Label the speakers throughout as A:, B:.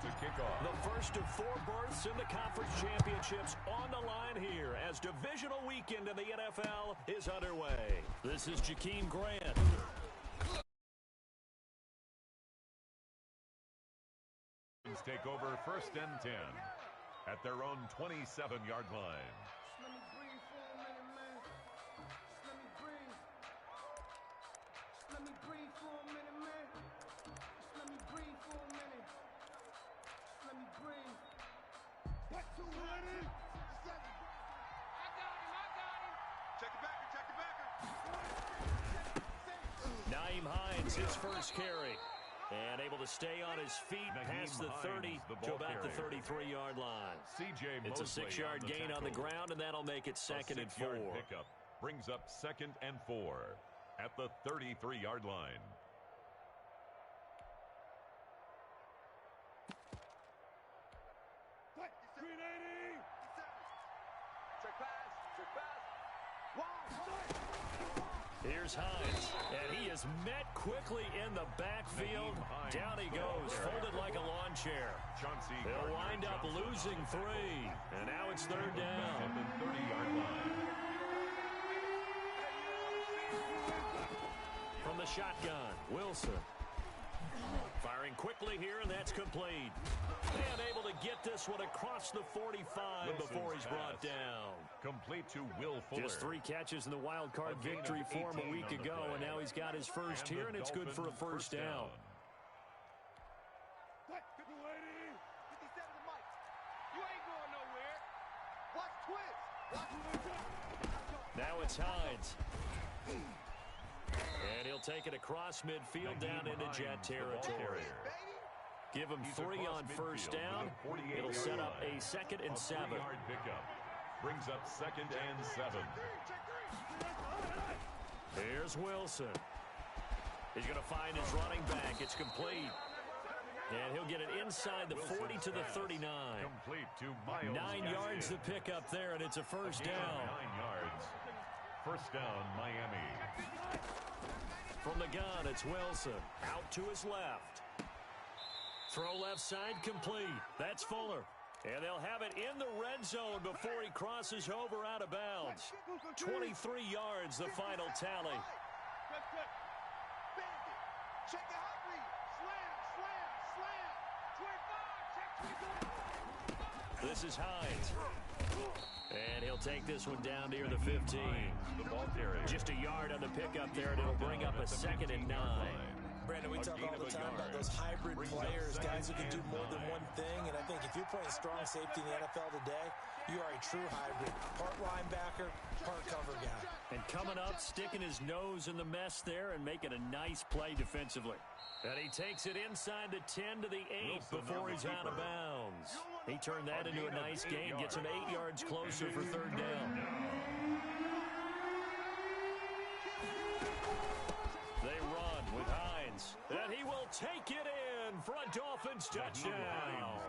A: to kick off.
B: The first of 4 berths in the conference championships on the line here as divisional weekend in the NFL is underway. This is Jakeem Grant.
A: Take over 1st and 10 at their own 27-yard line.
C: Let me breathe for a minute, man. Let me breathe. Let me breathe for a minute, man. Let me breathe for a minute. Let me breathe. Back to 100. I got him.
D: Check it backer.
B: Naeem Hines, his first carry. And able to stay on his feet past the 30 to about the 33-yard line. It's a 6-yard gain on the ground, and that'll make it 2nd and 4.
A: Pickup brings up 2nd and 4 at the 33-yard line.
B: Here's Hines, and he is met quickly in the backfield. Down he goes, folded like a lawn chair. They'll wind up losing 3, and now it's 3rd down.
A: At the 30-yard line.
B: From the shotgun, Wilson. Firing quickly here, and that's complete. And able to get this one across the 45 before he's brought down.
A: Complete to Will Fuller.
B: Just 3 catches in the wild card victory for him a week ago, and now he's got his first here, and it's good for a first down. Now it's Hines. And he'll take it across midfield down into Jet territory. Give him 3 on first down. It'll set up a 2nd and 7.
A: Pickup brings up 2nd and 7.
B: Here's Wilson. He's going to find his running back. It's complete. And he'll get it inside the 40 to the 39.
A: Complete to Miles.
B: 9 yards to pick up there, and it's a first down.
A: 9 yards. First down, Miami.
B: From the gun, it's Wilson. Out to his left. Throw left side complete. That's Fuller. And they'll have it in the red zone before he crosses over out of bounds. 23 yards, the final tally. This is Hines. And he'll take this one down near the 15. Just a yard on the pickup there, and it'll bring up a 2nd and 9.
E: Brandon, we talk all the time about those hybrid players, guys who can do more than one thing. And I think if you're playing strong safety in the NFL today, you are a true hybrid. Part linebacker, part cover guy.
B: And coming up, sticking his nose in the mess there and making a nice play defensively. And he takes it inside the 10 to the 8 before he's out of bounds. He turned that into a nice gain, gets him 8 yards closer for 3rd down. They run with Hines, and he will take it in for a Dolphins touchdown.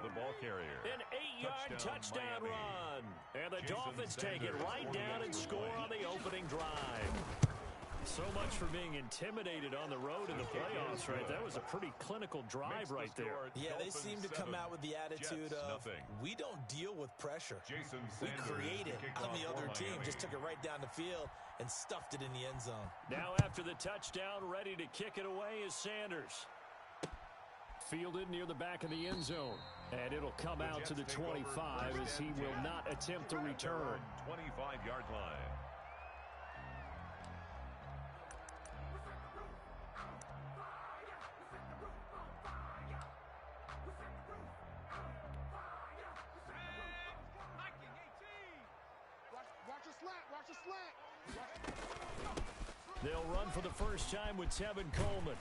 A: The ball carrier.
B: An 8-yard touchdown run. And the Dolphins take it right down and score on the opening drive. So much for being intimidated on the road in the playoffs, right? That was a pretty clinical drive right there.
E: Yeah, they seem to come out with the attitude of, we don't deal with pressure. We create it on the other team. Just took it right down the field and stuffed it in the end zone.
B: Now after the touchdown, ready to kick it away is Sanders. Fielded near the back of the end zone. And it'll come out to the 25 as he will not attempt to return.
A: 25-yard line.
B: They'll run for the first time with Tevin Coleman.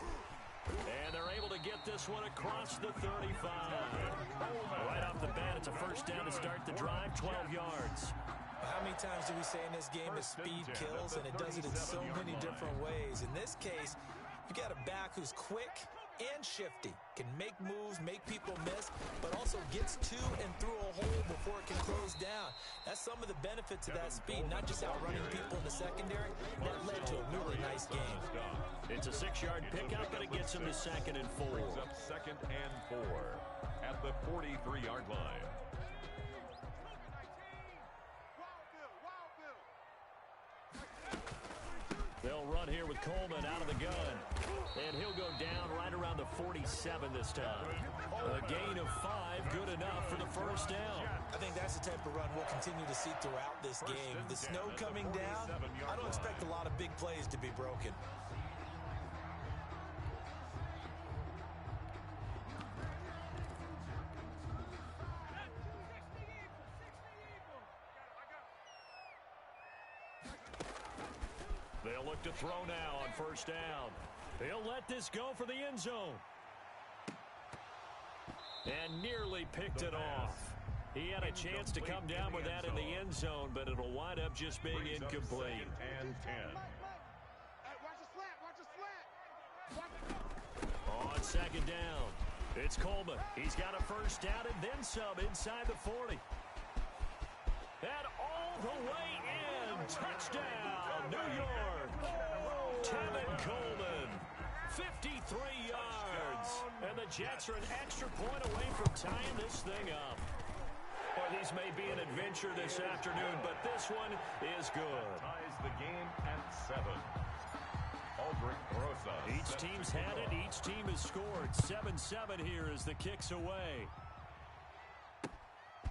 B: And they're able to get this one across the 35. Right off the bat, it's a first down to start the drive, 12 yards.
E: How many times do we say in this game that speed kills, and it does it in so many different ways? In this case, you got a back who's quick and shifty, can make moves, make people miss, but also gets to and through a hole before it can close down. That's some of the benefits of that speed, not just outrunning people in the secondary. That led to a really nice game.
B: It's a 6-yard pickup, but it gets him to 2nd and 4.
A: Brings up 2nd and 4 at the 43-yard line.
B: They'll run here with Coleman out of the gun. And he'll go down right around the 47 this time. A gain of 5, good enough for the first down.
E: I think that's the type of run we'll continue to see throughout this game. The snow coming down, I don't expect a lot of big plays to be broken.
B: They'll look to throw now on first down. He'll let this go for the end zone. And nearly picked it off. He had a chance to come down with that in the end zone, but it'll wind up just being incomplete.
A: And 10.
B: On second down, it's Coleman. He's got a first down and then some inside the 40. And all the way in. Touchdown, New York. Tevin Coleman. 53 yards. And the Jets are an extra point away from tying this thing up. Well, these may be an adventure this afternoon, but this one is good.
A: Ties the game at 7. Aldrich Rosa.
B: Each team's had it. Each team has scored. 7-7 here as the kick's away.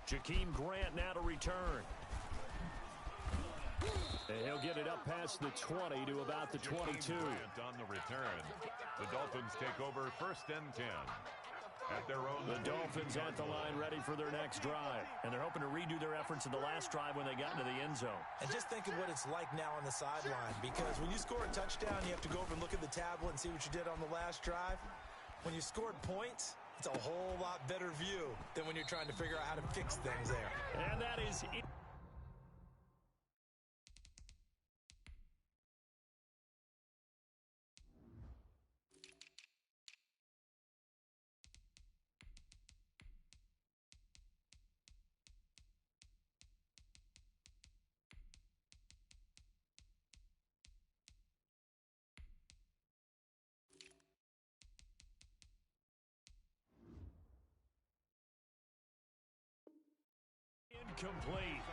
B: Jakeem Grant now to return. And he'll get it up past the 20 to about the 22.
A: On the return. The Dolphins take over first and 10. At their own.
B: The Dolphins at the line ready for their next drive. And they're hoping to redo their efforts in the last drive when they got into the end zone.
E: And just think of what it's like now on the sideline. Because when you score a touchdown, you have to go over and look at the tablet and see what you did on the last drive. When you scored points, it's a whole lot better view than when you're trying to figure out how to fix things there.
B: And that is it. Incomplete.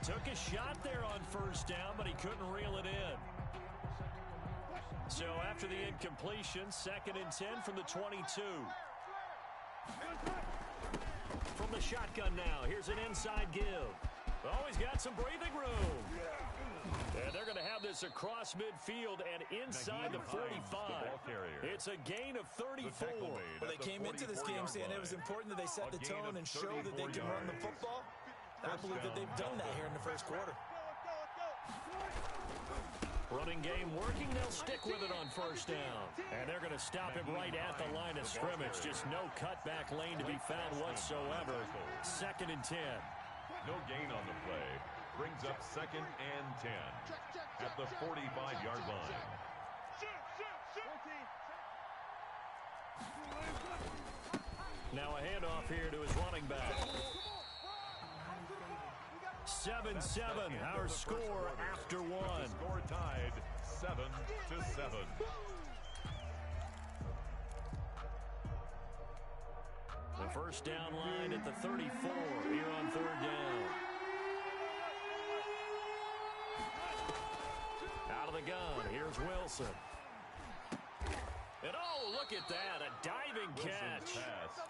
B: Took a shot there on first down, but he couldn't reel it in. So after the incompletion, 2nd and 10 from the 22. From the shotgun now, here's an inside give. Oh, he's got some breathing room. And they're going to have this across midfield and inside the 45. It's a gain of 34.
E: Well, they came into this game saying it was important that they set the tone and show that they can run the football. I believe that they've done that here in the first quarter.
B: Running game working. They'll stick with it on first down. And they're going to stop him right at the line of scrimmage. Just no cutback lane to be found whatsoever. 2nd and 10.
A: No gain on the play. Brings up 2nd and 10 at the 45-yard line.
B: Now a handoff here to his running back. 7-7, our score after one.
A: Score tied 7-7.
B: The first down line at the 34 here on 3rd down. Out of the gun, here's Wilson. And oh, look at that, a diving catch.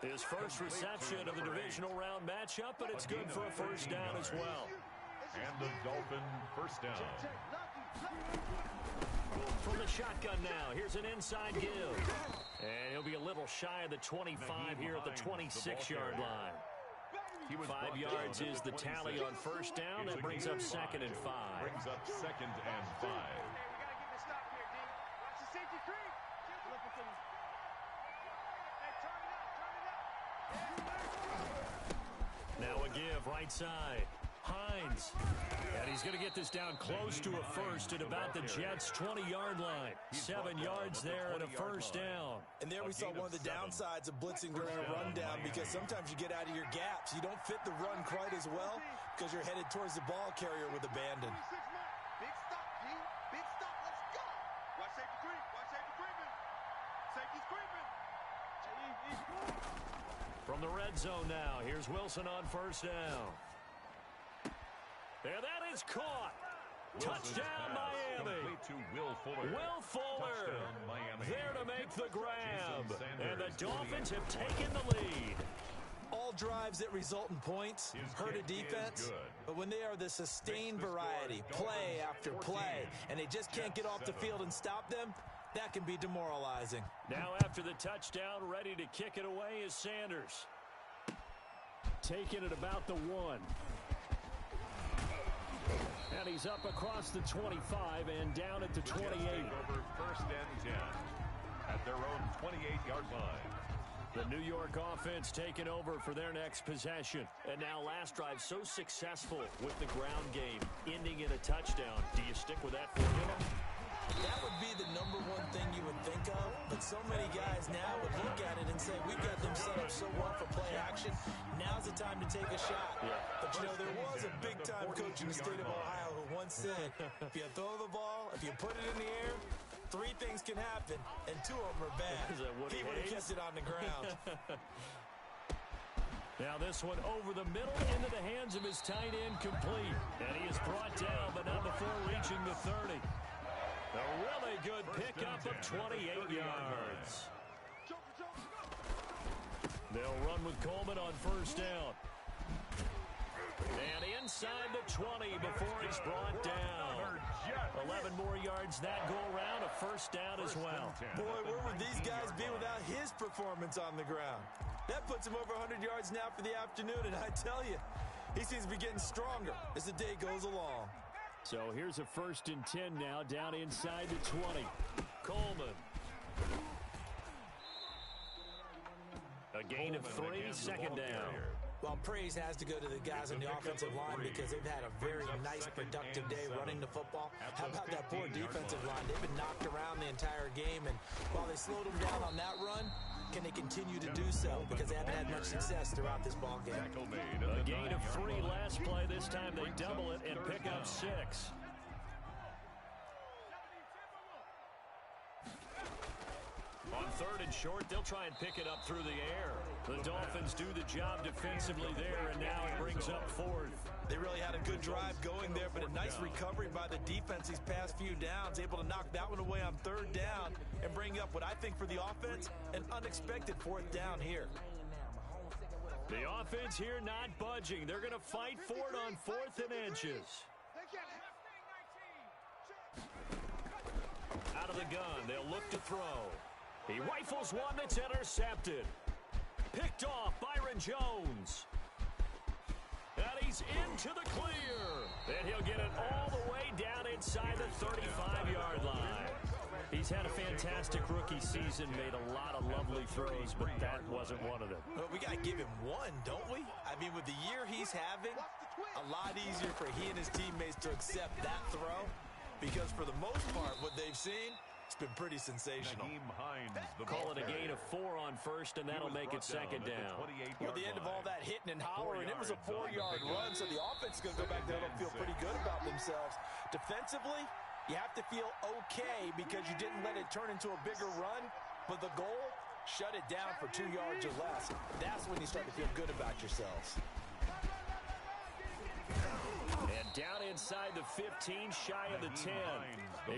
B: His first reception of the divisional round matchup, but it's good for a first down as well.
A: And the Dolphin first down.
B: From the shotgun now, here's an inside give. And he'll be a little shy of the 25 here at the 26-yard line. 5 yards is the tally on first down. That brings up 2nd and 5.
A: Brings up 2nd and 5.
B: Now a give right side. Hines. And he's going to get this down close to a first at about the Jets' 20-yard line. 7 yards there and a first down.
E: And there we saw one of the downsides of blitzing during a rundown, because sometimes you get out of your gaps. You don't fit the run quite as well because you're headed towards the ball carrier with abandon.
C: Big stop, G. Big stop. Let's go. Watch safety creep. Watch safety creeping. Safety's creeping.
B: From the red red zone now. Here's Wilson on first down. And that is caught. Touchdown, Miami. Will Fuller there to make the grab. And the Dolphins have taken the lead.
E: All drives that result in points hurt a defense, but when they are the sustained variety, play after play, and they just can't get off the field and stop them, that can be demoralizing.
B: Now after the touchdown, ready to kick it away is Sanders. Taking it about the 1. And he's up across the 25 and down at the 28.
A: Over first and 10 at their own 28-yard line.
B: The New York offense taking over for their next possession. And now last drive so successful with the ground game, ending in a touchdown. Do you stick with that formula?
E: That would be the number one thing you would think of, but so many guys now would look at it and say, we've got them set up so well for play action. Now's the time to take a shot. Yeah. But, you know, there was a big-time coach in the state of Ohio who once said, if you throw the ball, if you put it in the air, 3 things can happen, and 2 of them are bad. He would have kept it on the ground.
B: Now this one over the middle into the hands of his tight end, complete. And he is brought down, but not before reaching the 30. A really good pickup of 28 yards. They'll run with Coleman on first down. And inside the 20 before he's brought down. 11 more yards that go around, a first down as well.
E: Boy, where would these guys be without his performance on the ground? That puts him over 100 yards now for the afternoon, and I tell you, he seems to be getting stronger as the day goes along.
B: So here's a first and 10 now, down inside the 20. Coleman. A gain of 3, second down.
E: Well, praise has to go to the guys on the offensive line because they've had a very nice, productive day running the football. How about that poor defensive line? They've been knocked around the entire game, and while they slowed them down on that run, can they continue to do so? Because they haven't had much success throughout this ball game.
B: A gain of 3 last play. This time they double it and pick up 6. On third and short, they'll try and pick it up through the air. The Dolphins do the job defensively there, and now it brings up 4th.
E: They really had a good drive going there, but a nice recovery by the defense these past few downs, able to knock that one away on 3rd down and bring up what I think for the offense, an unexpected 4th down here.
B: The offense here not budging. They're going to fight for it on 4th and inches. Out of the gun, they'll look to throw. He rifles one that's intercepted. Picked off Byron Jones. And he's into the clear. And he'll get it all the way down inside the 35-yard line. He's had a fantastic rookie season, made a lot of lovely throws, but that wasn't one of them.
E: Well, we got to give him one, don't we? I mean, with the year he's having, a lot easier for he and his teammates to accept that throw, because for the most part, what they've seen, it's been pretty sensational.
B: Call it a gain of 4 on first, and that'll make it second down.
E: Well, the end of all that hitting and hollering, it was a 4-yard run, so the offense is going to go back there and feel pretty good about themselves. Defensively, you have to feel okay because you didn't let it turn into a bigger run, but the goal, shut it down for 2 yards or less. That's when you start to feel good about yourselves.
B: And down inside the 15, shy of the 10.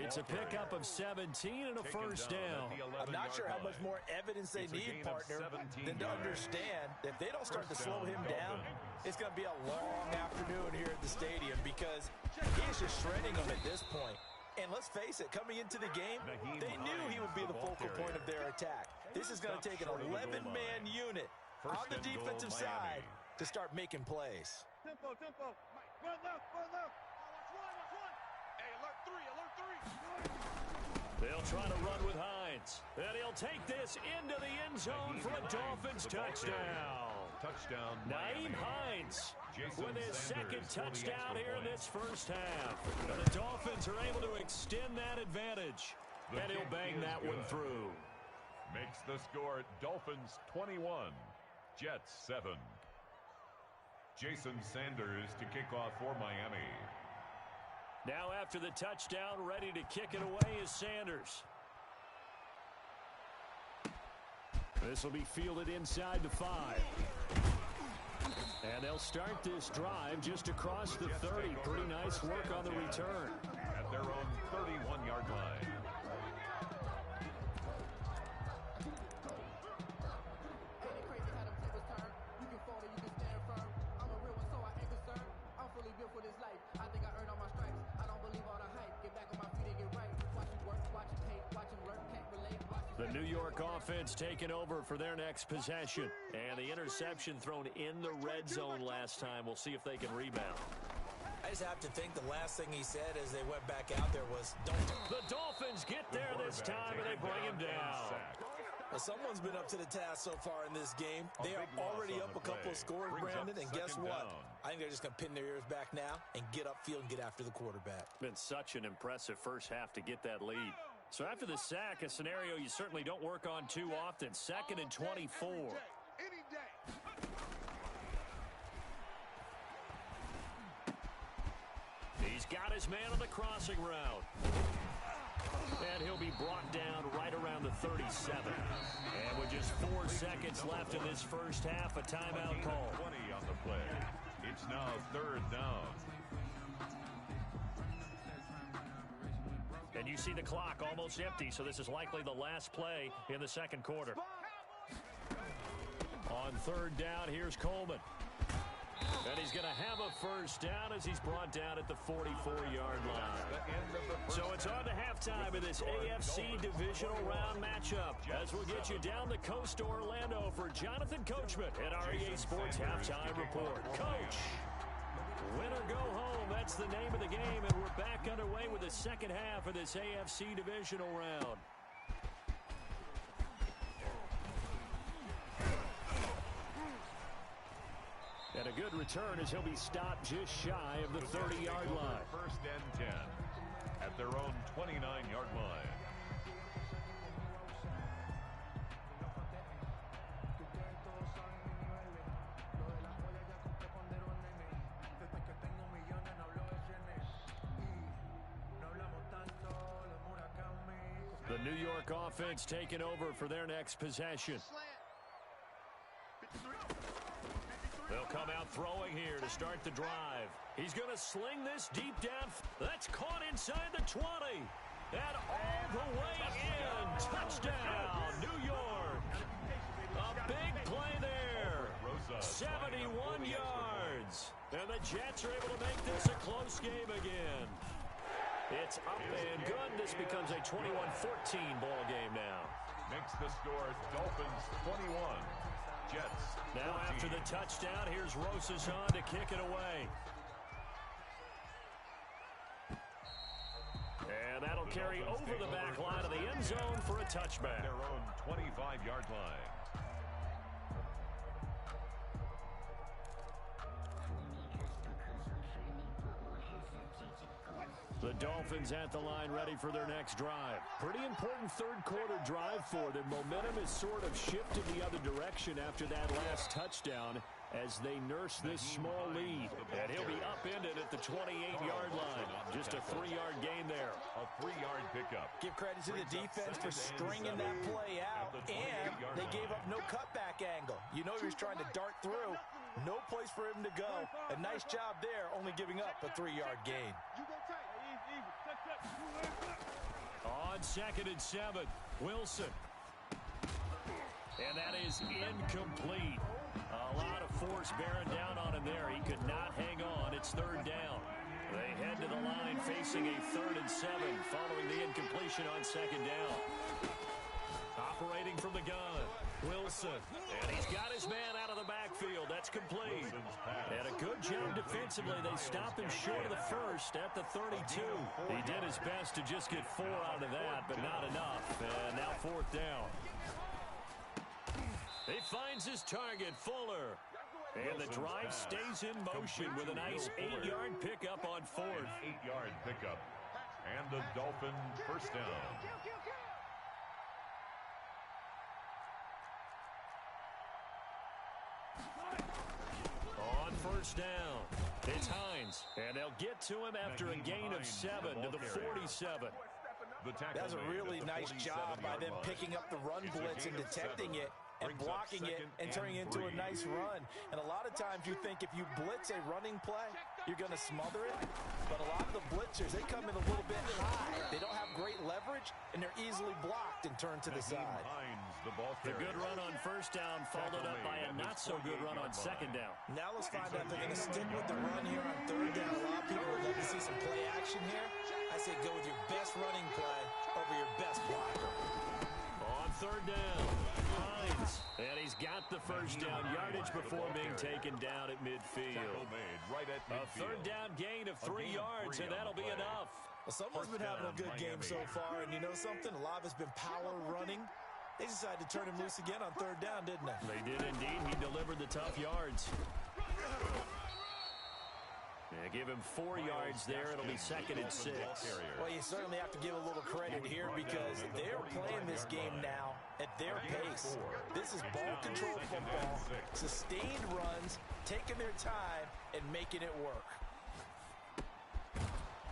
B: It's a pickup of 17 and a first down.
E: I'm not sure how much more evidence they need, partner, than to understand that if they don't start to slow him down, it's going to be a long afternoon here at the stadium because he is just shredding them at this point. And let's face it, coming into the game, they knew he would be the focal point of their attack. This is going to take an 11-man unit on the defensive side to start making plays.
C: Tempo. Run left. Watch one. Hey, alert 3.
B: They'll try to run with Hines. And he'll take this into the end zone for a Dolphins touchdown. Naeem Hines with his second touchdown here in this first half. And the Dolphins are able to extend that advantage. And he'll bang that one through.
A: Makes the score Dolphins 21, Jets 7. Jason Sanders to kick off for Miami.
B: Now after the touchdown, ready to kick it away is Sanders. This will be fielded inside the 5. And they'll start this drive just across the 30. Pretty nice work on the return.
A: At their own 31-yard line.
B: The New York offense taking over for their next possession. And the interception thrown in the red zone last time. We'll see if they can rebound.
E: I just have to think the last thing he said as they went back out there was, don't.
B: The Dolphins get there this time, and they bring him down.
E: Well, someone's been up to the task so far in this game. They are already up a couple of scores, Brandon, and guess what? I think they're just going to pin their ears back now and get upfield and get after the quarterback.
B: Been such an impressive first half to get that lead. So after the sack, a scenario you certainly don't work on too often. 2nd and 24.
C: Any day.
B: He's got his man on the crossing route. And he'll be brought down right around the 37. And with just 4 seconds left in this first half, a timeout call.
A: 20 on the play. It's now 3rd down.
B: And you see the clock almost empty, so this is likely the last play in the second quarter. On 3rd down, here's Coleman. And he's going to have a first down as he's brought down at the 44-yard line. So it's on to halftime in this AFC Divisional Round matchup as we'll get you down the coast to Orlando for Jonathan Coachman at our EA Sports Halftime Report. Coach, win or go home, that's the name of the game, and we're back underway with the second half of this AFC Divisional Round. And a good return as he'll be stopped just shy of the 30-yard line.
A: 1st and 10 at their own 29-yard line.
B: The New York offense taking over for their next possession. They'll come out throwing here to start the drive. He's going to sling this deep down. That's caught inside the 20. And all the way in. Touchdown, New York. A big play there. 71 yards. And the Jets are able to make this a close game again. It's up and good. This becomes a 21-14 ball game now.
A: Makes the score Dolphins 21. Jets.
B: Now
A: 14.
B: after the touchdown, here's Rosas on to kick it away. And that'll carry over the back line of the end zone for a touchback.
A: Their own 25-yard line.
B: The Dolphins at the line ready for their next drive. Pretty important third quarter drive for them. Momentum is sort of shifted the other direction after that last touchdown as they nurse this small lead. And he'll be upended at the 28-yard line. Just a 3-yard gain there.
A: A 3-yard pickup.
E: Give credit to the defense for stringing that play out, and they gave up no cutback angle. You know he was trying to dart through. No place for him to go. A nice job there, only giving up a 3-yard gain.
B: On 2nd and 7, Wilson. And that is incomplete. A lot of force bearing down on him there. He could not hang on. It's 3rd down. They head to the line facing a 3rd and 7 following the incompletion on 2nd down. Operating from the gun, Wilson. And he's got his man out of the backfield. That's complete. And a good job defensively. They stopped him short of the first at the 32. He did his best to just get 4 out of that, but not enough. And now 4th down. He finds his target, Fuller. And the drive stays in motion with a nice 8-yard pickup on 4th.
A: 8-yard pickup. And the Dolphin first down.
B: On 1st down, it's Hines. And they'll get to him after a gain of 7 to the 47.
E: That's a really nice job by them picking up the run blitz and detecting it. and blocking it and turning it into a nice run. And a lot of times you think if you blitz a running play, you're going to smother it. But a lot of the blitzers, they come in a little bit high. They don't have great leverage, and they're easily blocked and turned to the side.
B: The good run on first down followed up by a not-so-good run on second down.
E: Now let's find out if they're going to stick with the run here on third down. A lot of people would love to see some play action here. I say go with your best running play over your best blocker.
B: On third down, Hines. And he's got the first down yardage before being taken down at midfield. A third down gain of 3 yards, and that'll be enough.
E: Well, someone's been having a good game so far, and you know something? A lot of it's been power running. They decided to turn him loose again on third down, didn't they?
B: They did indeed. He delivered the tough yards. Yeah, give him 4 yards there. It'll be 2nd and 6.
E: Well, you certainly have to give a little credit here because they're playing this game now at their pace. This is ball control football, sustained runs, taking their time, and making it work.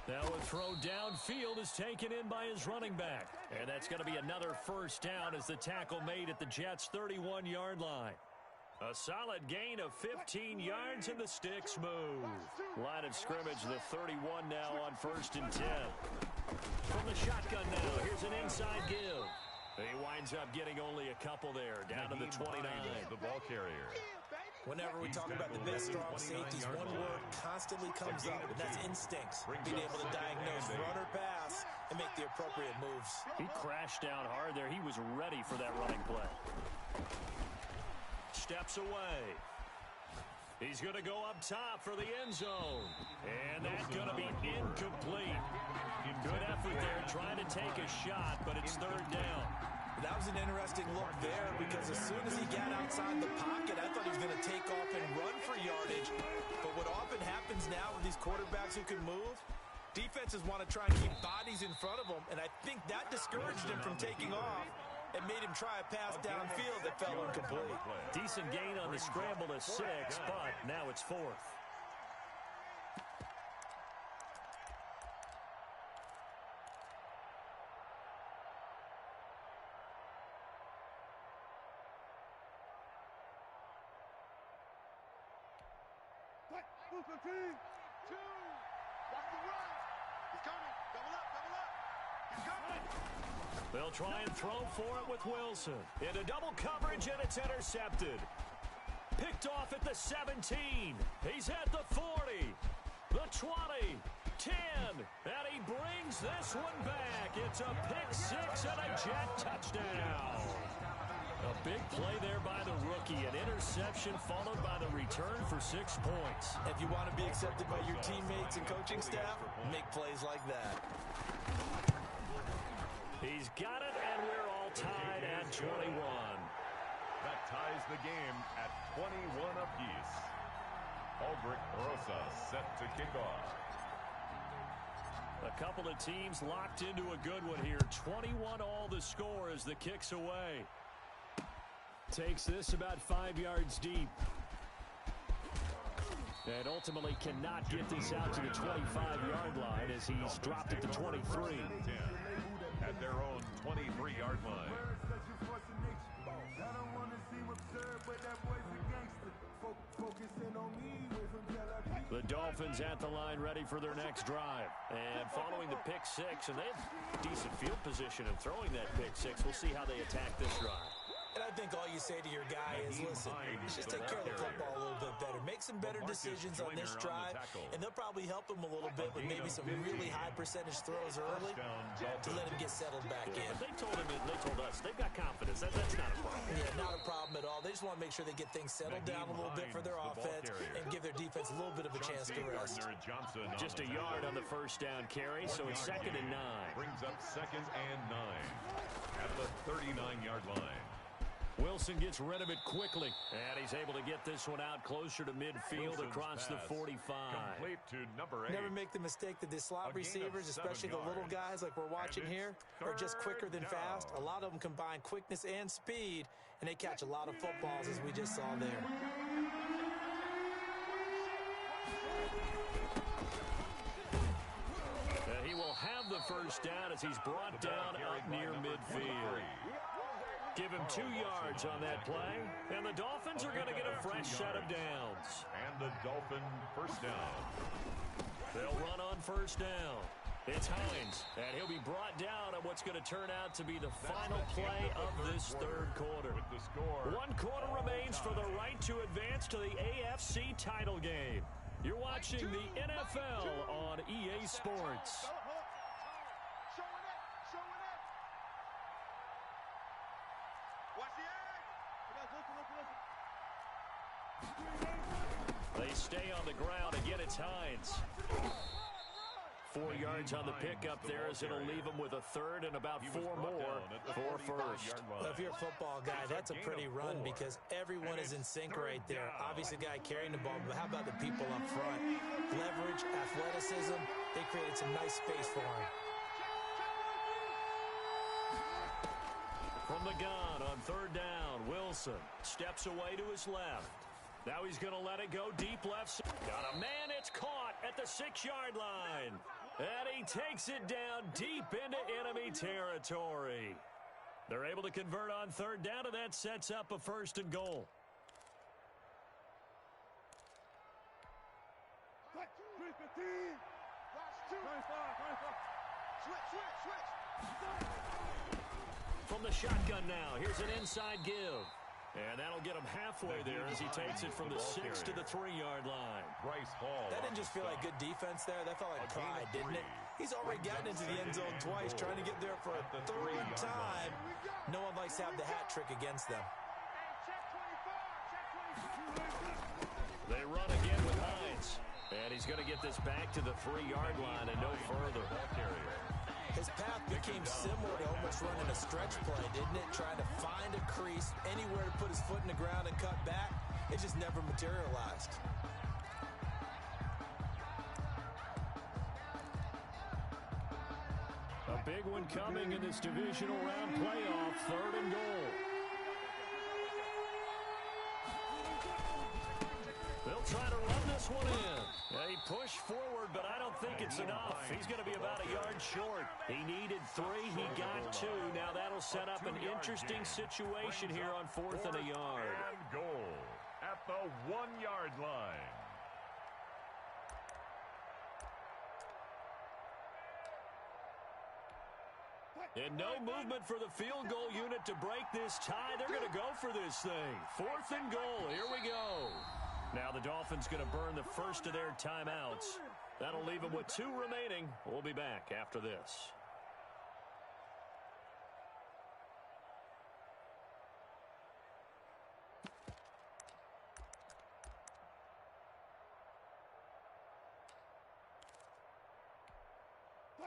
B: Now a throw downfield is taken in by his running back. And that's going to be another first down as the tackle made at the Jets' 31-yard line. A solid gain of 15 yards, and the sticks move. Line of scrimmage, the 31 now on 1st and 10. From the shotgun now, here's an inside give. He winds up getting only a couple there, down to the 29.
A: The ball carrier.
E: Whenever we talk about the best strong safeties, one word constantly comes up, and that's instincts. Being able to diagnose run or pass and make the appropriate moves.
B: He crashed down hard there. He was ready for that running play. Steps away. He's going to go up top for the end zone. And that's going to be incomplete. Good effort there trying to take a shot, but it's third down.
E: That was an interesting look there because as soon as he got outside the pocket, I thought he was going to take off and run for yardage. But what often happens now with these quarterbacks who can move, defenses want to try and keep bodies in front of them, and I think that discouraged him from taking off and made him try a pass downfield that fell incomplete.
B: Decent gain on the scramble to 6, but now it's 4th. They'll try and throw for it with Wilson. Into double coverage, and it's intercepted. Picked off at the 17. He's at the 40, the 20, 10, and he brings this one back. It's a pick 6 and a Jet touchdown. A big play there by the rookie. An interception followed by the return for 6 points.
E: If you want to be accepted by your teammates and coaching staff, make plays like that.
B: He's got it, and we're all tied at 21.
A: That ties the game at 21 apiece. Aldrich Rosas set to kick off.
B: A couple of teams locked into a good one here. 21 all the score as the kick's away. Takes this about 5 yards deep. And ultimately cannot get this out to the 25-yard line as he's dropped at the 23.
A: At their own 23-yard line.
B: The Dolphins at the line ready for their next drive. And following the pick 6, and they have decent field position in throwing that pick 6. We'll see how they attack this drive.
E: And I think all you say to your guy is, listen, just take care of the football a little bit better. Make some better decisions on this drive, and they'll probably help him a little bit with maybe some really high percentage throws early to let him get settled back in.
B: But they told us, they've got confidence. That's not a problem.
E: Yeah, not a problem at all. They just want to make sure they get things settled down a little bit for their offense and give their defense a little bit of a chance to rest.
B: Just a yard on the first down carry, so it's 2nd and 9.
A: Brings up 2nd and 9 at the 39-yard line.
B: Wilson gets rid of it quickly, and he's able to get this one out closer to midfield across the 45.
A: Complete to number 8.
E: Never make the mistake that the slot receivers, especially the little guys like we're watching here, are just quicker than fast. A lot of them combine quickness and speed, and they catch a lot of footballs as we just saw there.
B: He will have the first down as he's brought down up near midfield. Give him 2 yards on that play, and the Dolphins are going to get a fresh set of downs.
A: And the Dolphin first down.
B: They'll run on first down. It's Hines, and he'll be brought down at what's going to turn out to be the final play of this third quarter.
A: With the score,
B: 1 quarter remains for the right to advance to the AFC title game. You're watching the NFL on EA Sports. They stay on the ground. Again, it's Hines. 4 yards on the pickup there as it'll leave him with a third and about 4 more for first.
E: Well, if you're a football guy, that's a pretty run because everyone is in sync right there. Obviously, the guy carrying the ball, but how about the people up front? Leverage, athleticism, they created some nice space for him.
B: From the gun on third down, Wilson steps away to his left. Now he's going to let it go deep left. Got a man, it's caught at the 6-yard line. And he takes it down deep into enemy territory. They're able to convert on third down, and that sets up a 1st and goal. From the shotgun now, here's an inside give. And that'll get him halfway there as he takes it from the 6 to the 3-yard line.
E: That didn't just feel like good defense there. That felt like pride, didn't it? He's already gotten into the end zone twice, trying to get there for a 3rd time. No one likes to have the hat trick against them.
B: They run again with Hines. And he's going to get this back to the 3-yard line and no further.
E: His path became similar to almost running a stretch play, didn't it? Trying to find a crease, anywhere to put his foot in the ground and cut back. It just never materialized.
B: A big one coming in this divisional round playoff, 3rd and goal. They'll try to run this one in. He pushed forward, but I don't think it's enough. He's going to be about a yard short. He needed 3. He got 2. Now that'll set up an interesting situation here on 4th and a yard.
A: And goal at the 1-yard line.
B: And no movement for the field goal unit to break this tie. They're going to go for this thing. 4th and goal. Here we go. Now the Dolphins going to burn the first of their timeouts. That'll leave them with 2 remaining. We'll be back after this.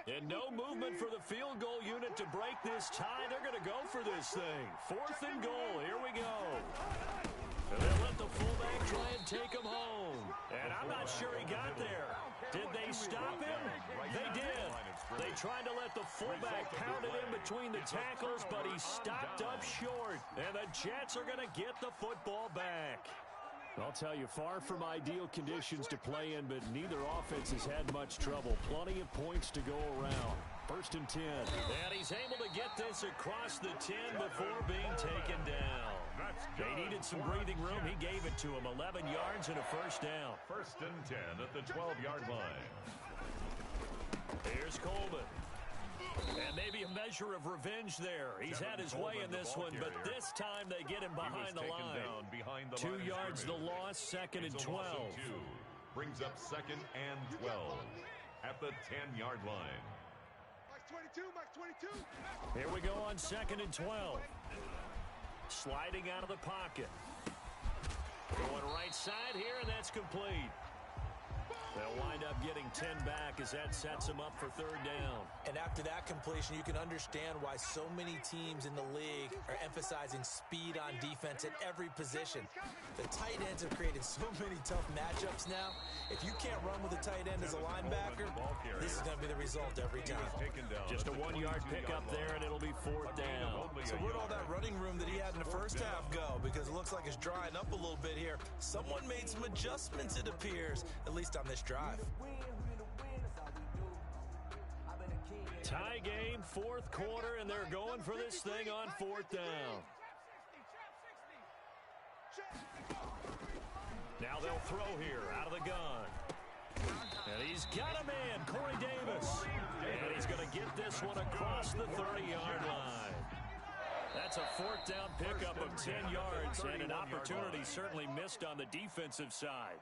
B: And no movement for the field goal unit to break this tie. They're going to go for this thing. 4th and goal. Here we go. And they'll let the fullback try and take him home. And I'm not sure he got there. Did they stop him? They did. They tried to let the fullback pound it in between the tackles, but he stopped up short. And the Jets are going to get the football back. I'll tell you, far from ideal conditions to play in, but neither offense has had much trouble. Plenty of points to go around. 1st and 10. And he's able to get this across the 10 before being taken down. They needed some breathing room. He gave it to him. 11 yards and a 1st down.
A: 1st and 10 at the 12-yard line.
B: Here's Coleman. And maybe a measure of revenge there. He's had his way in this one, but this time they get him behind the line. 2 yards the loss, 2nd and 12.
A: Brings up 2nd and 12 at the 10-yard line.
B: Here we go on 2nd and 12. Sliding out of the pocket. Going right side here, and that's complete. They'll wind up getting 10 back as that sets them up for 3rd down.
E: And after that completion, you can understand why so many teams in the league are emphasizing speed on defense at every position. The tight ends have created so many tough matchups now. If you can't run with a tight end as a linebacker, this is going to be the result every time.
B: Just a 1-yard pickup there, and it'll be 4th down.
E: So where'd all that running room that he had in the first half go? Because it looks like it's drying up a little bit here. Someone made some adjustments, it appears, at least on this drive.
B: Tie game, 4th quarter, and they're going for this thing on 4th down. Now they'll throw here out of the gun. And he's got a man, Corey Davis. And he's going to get this one across the 30-yard line. That's a fourth down pickup of 10 yards and an opportunity certainly missed on the defensive side.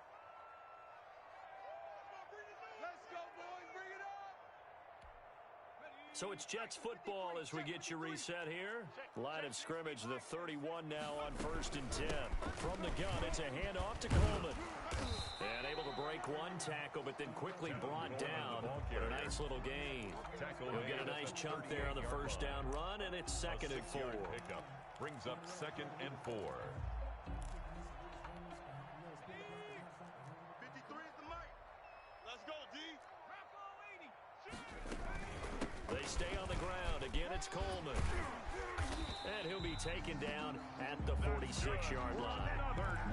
B: So it's Jets football as we get you reset here. Line of scrimmage, the 31 now on 1st and 10. From the gun, it's a handoff to Coleman. And able to break one tackle, but then quickly brought down. But a nice little gain. He'll get a nice chunk there on the first down run, and it's 2nd and 4.
A: Pickup brings up 2nd and 4.
C: 53 is the mic. Let's go, D.
B: They stay on the ground. Again, it's Coleman. And he'll be taken down at the 46-yard line.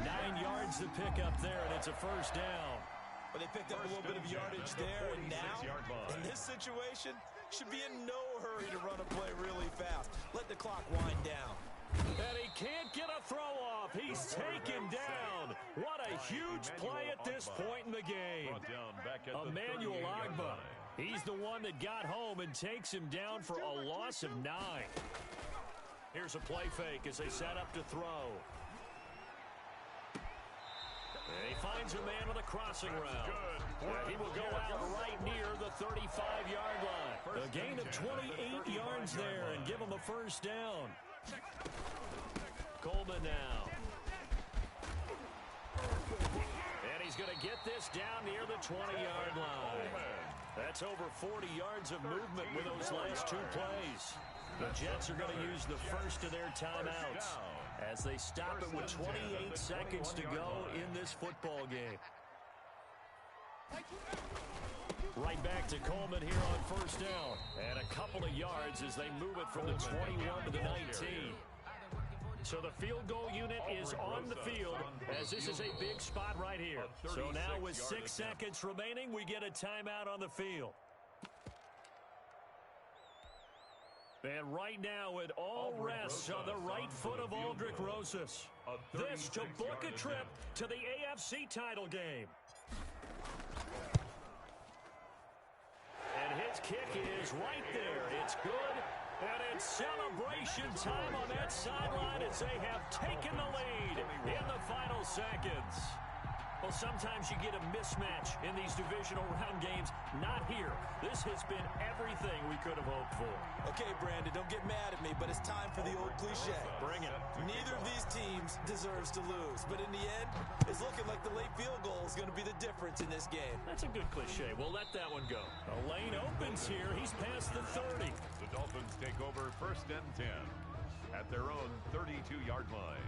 B: 9 yards to pick up there, and it's a first down.
E: But they picked up a little bit of yardage there, and now, in this situation, should be in no hurry to run a play really fast. Let the clock wind down.
B: And he can't get a throw off. He's taken down. What a huge play at this point in the game. Emmanuel Ogbah. He's the one that got home and takes him down for a loss of 9. Here's a play fake as they set up to throw. And he finds a man on the crossing route. And he will go out right near the 35-yard line. A gain of 28 yards there and give him a first down. Coleman now. And he's going to get this down near the 20-yard line. That's over 40 yards of movement with those last 2 plays. The Jets are going to use the first of their timeouts as they stop it with 28 seconds to go in this football game. Right back to Coleman here on first down. And a couple of yards as they move it from the 21 to the 19. So the field goal unit is on the field as this is a big spot right here. So now with 6 seconds remaining, we get a timeout on the field. And right now it all rests on the right foot of Aldrick Rosas. This to book a trip to the AFC title game. And his kick is right there. It's good. And it's celebration time on that sideline as they have taken the lead in the final seconds. Well, sometimes you get a mismatch in these divisional round games. Not here. This has been everything we could have hoped for.
E: Okay, Brandon, don't get mad at me, but it's time for the old cliche.
B: Bring it.
E: Neither of these teams deserves to lose, but in the end, it's looking like the late field goal is going to be the difference in this game.
B: That's a good cliche. We'll let that one go. A lane opens here. He's past the 30.
A: The Dolphins take over 1st and 10 at their own 32-yard line.